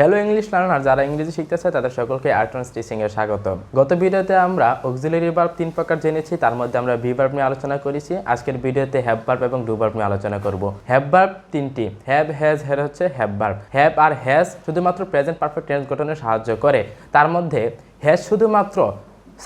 Hello English learner, যারা ইংরেজি শিখতে চায় তাদের সকলকে আর্টন্স টিচিং এ স্বাগত। গত ভিডিওতে আমরা অক্সিলারি ভার্ব 3 প্রকার জেনেছি, তার মধ্যে আমরা ভি ভার্ব নিয়ে আলোচনা করেছি। আজকের ভিডিওতে হ্যাভ ভার্ব এবং ডু ভার্ব নিয়ে আলোচনা করব। হ্যাভ ভার্ব তিনটি, হ্যাভ, হ্যাজ, হের হচ্ছে হ্যাভ ভার্ব। হ্যাভ আর হ্যাজ শুধুমাত্র প্রেজেন্ট পারফেক্ট টেন্স গঠনে সাহায্য করে। তার মধ্যে হ্যাজ শুধুমাত্র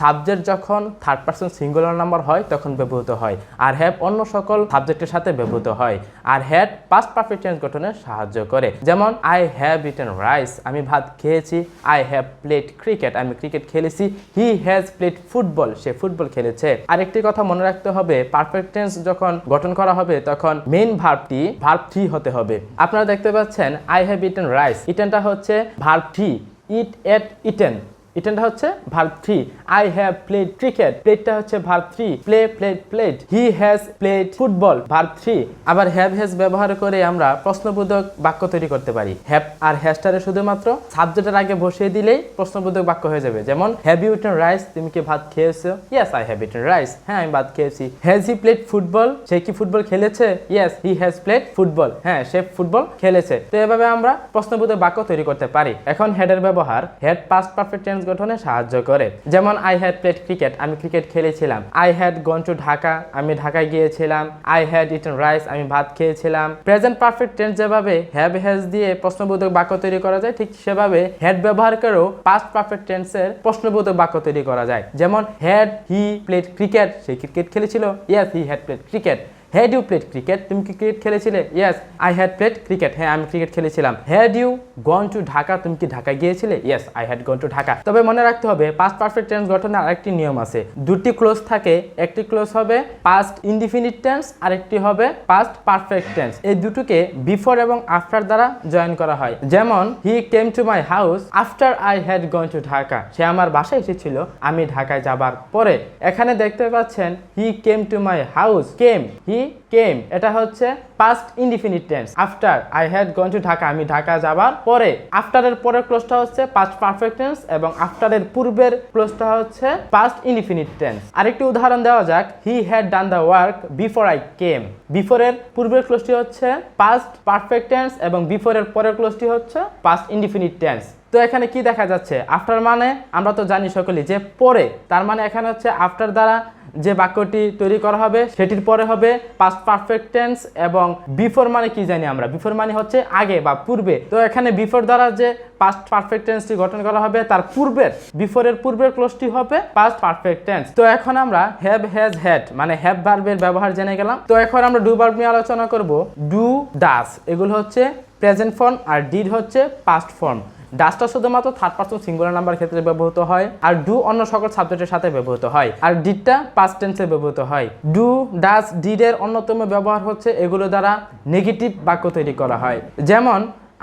সাবজেক্ট যখন থার্ড পারসন সিঙ্গুলার নাম্বার হয় তখন ব্যবহৃত হয়, আর হ্যাভ অন্য সকল সাবজেক্টের সাথে ব্যবহৃত হয়। আর হ্যাড পাস্ট পারফেক্ট টেন্স গঠনে সাহায্য করে, যেমন আই হ্যাভ ইটেন রাইস, আমি ভাত খেয়েছি। আই হ্যাভ প্লেড ক্রিকেট, আমি ক্রিকেট খেলেছি। হি has played football, say football খেলেছে। আরেকটি কথা মনে রাখতে হবে, পারফেক্ট টেন্স যখন গঠন করা হবে তখন মেইন ভার্বটি ভার্ব 3 হতে হবে। আপনারা দেখতে পাচ্ছেন আই হ্যাভ ইটেন রাইস, ইটেনটা হচ্ছে ভার্ব 3, ইট, এট, ইটেন, ইটেনটা হচ্ছে verb 3। I have played cricket, প্লেডটা হচ্ছে verb 3, play, played, played. He has played football, verb 3। আবার হ্যাভ হ্যাজ ব্যবহার করে আমরা প্রশ্নবোধক বাক্য তৈরি করতে পারি। হ্যাভ আর হ্যাজটারে শুধুমাত্র সাবজেক্টের আগে বসিয়ে দিলেই প্রশ্নবোধক বাক্য হয়ে যাবে, যেমন হ্যাভ ইউ ইটেন রাইস, তুমি কি ভাত খেয়েছো? Yes I have eaten rice, হ্যাঁ আমি ভাত খেয়েছি। হ্যাজ হি প্লেড ফুটবল, সে কি ফুটবল খেলেছে? Yes he has played football, হ্যাঁ সে ফুটবল খেলেছে। তো এভাবে আমরা প্রশ্নবোধক বাক্য তৈরি করতে পারি। এখন হেডের ব্যবহার, হেড পাস্ট পারফেক্ট টেন্স গঠনে সাহায্য করে, যেমন আই হ্যাড প্লেড ক্রিকেট, আমি ক্রিকেট খেলেছিলাম। I had gone to Dhaka, আমি ঢাকায় গিয়েছিলাম। আই হ্যাড ইটেন রাইস, আমি ভাত খেয়েছিলাম। প্রেজেন্ট পারফেক্ট টেন্স যেভাবে হ্যাভ হ্যাজ দিয়ে প্রশ্নবোধক বাক্য তৈরি করা যায়, ঠিক সেভাবে হেড ব্যবহার করেও পাস্ট পারফেক্ট টেন্সের প্রশ্নবোধক বাক্য তৈরি করা যায়, যেমন হ্যাড হি প্লেড ক্রিকেট, সে ক্রিকেট খেলেছিল। Yes he had played cricket. Had you played cricket, তুমি কি ক্রিকেট খেলেছিলে? Yes I had played cricket, হ্যাঁ আমি ক্রিকেট খেলেছিলাম। Had you gone to Dhaka, তুমি কি ঢাকা গিয়েছিলে? Yes I had gone to Dhaka. তবে মনে রাখতে হবে পাস্ট পারফেক্ট টেন্স গঠনের আরেকটি নিয়ম আছে। দুটি ক্লোজ থাকে, একটি ক্লোজ হবে পাস্ট ইনডিফিনিট টেন্স, আরেকটি হবে পাস্ট পারফেক্ট টেন্স। এই দুটোকে বিফোর এবং আফটার দ্বারা জয়েন করা হয়, যেমন he came to my house after I had gone to Dhaka, সে আমার বাসায় এসেছিল আমি ঢাকায় যাবার পরে। এখানে দেখতে পাচ্ছেন হি কেম টু মাই হাউস, কেম, হি কেম, এটা হচ্ছে past indefinite tense. After I had gone to Dhaka, আমি ঢাকা যাবার পরে। আফটারের পরের ক্লোজটা হচ্ছে পাস্ট পারফেক্ট টেন্স এবং আফটারের পূর্বের ক্লোজটা হচ্ছে পাস্ট ইনডিফিনিট টেন্স। আরেকটি উদাহরণ দেওয়া যাক, he had done the work before I came. বিফোরের পূর্বের ক্লোজটি হচ্ছে পাস্ট পারফেক্ট টেন্স এবং বিফোরের পরের ক্লোজটি হচ্ছে পাস্ট ইনডিফিনিট টেন্স। তো এখানে কি দেখা যাচ্ছে, আফটার মানে আমরা তো জানি সকলেই যে পরে, তার মানে এখানে হচ্ছে আফটার দ্বারা যে বাক্যটি তৈরি করা হবে সেটির পরে হবে পাস্ট পারফেক্ট টেন্স, এবং বিফোর মানে কি জানি আমরা, বিফোর মানে হচ্ছে আগে বা পূর্বে। তো এখানে বিফোর দ্বারা যে পাস্ট পারফেক্ট টেন্সটি গঠন করা হবে তার পূর্বের, বিফোরের পূর্বের ক্লোজটি হবে পাস্ট পারফেক্ট টেন্স। তো এখন আমরা হ্যাভ, হ্যাজ, হ্যাড মানে হ্যাভ ভার্বের ব্যবহার জেনে গেলাম। তো এখন আমরা ডু ভার্ব নিয়ে আলোচনা করব। ডু, ডাস এগুলো হচ্ছে প্রেজেন্ট ফর্ম, আর ডিড হচ্ছে পাস্ট ফর্ম। ডাসটা শুধুমাত্র থার্ড পারসন সিঙ্গুলার নাম্বার ক্ষেত্রে ব্যবহৃত হয়, আর ডু অন্য সকল সাবজেক্টের সাথে ব্যবহৃত হয়, আর ডিডটা পাস্ট টেন্সে ব্যবহৃত হয়। ডু, ডাস, ডিডের অন্যতম ব্যবহার হচ্ছে এগুলো দ্বারা নেগেটিভ বাক্য তৈরি করা হয়, যেমন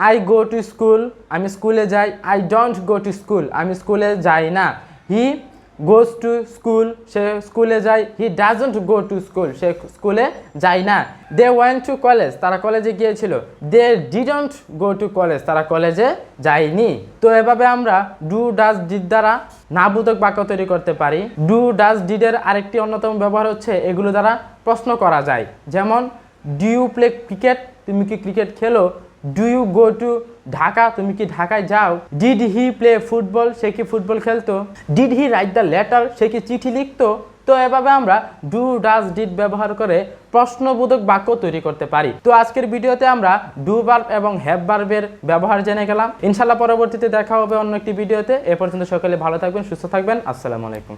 আই গো টু স্কুল, আমি স্কুলে যাই। I don't go to school, আমি স্কুলে যাই না। হি গোজ টু স্কুল, সে স্কুলে যায়। He doesn't go to school, সে স্কুলে যায় না। দে ওয়েন্ট টু কলেজ, তারা কলেজে গিয়েছিল। They didn't go to college, তারা কলেজে যায়নি। তো এভাবে আমরা ডু, ডাজ, ডিড দ্বারা নাবোধক বাক্য তৈরি করতে পারি। ডু, ডাজ, ডিডের আরেকটি অন্যতম ব্যবহার হচ্ছে এগুলো দ্বারা প্রশ্ন করা যায়, যেমন ডু ইউ প্লে ক্রিকেট, তুমি কি ক্রিকেট খেলো? Do you go to Dhaka, তুমি কি ঢাকায় যাও? ডিড হি প্লে ফুটবল, সে কি ফুটবল খেলতো? Did he write the letter, সে কি চিঠি লিখতো? তো এভাবে আমরা ডু, ডাজ, ডিড ব্যবহার করে প্রশ্নবোধক বাক্য তৈরি করতে পারি। তো আজকের ভিডিওতে আমরা ডু ভার্ব এবং হ্যাভ ভার্বের ব্যবহার জেনে গেলাম। ইনশাআল্লাহ পরবর্তীতে দেখা হবে অন্য একটি ভিডিওতে। এ পর্যন্ত সকলে ভালো থাকবেন, সুস্থ থাকবেন। আসসালামু আলাইকুম।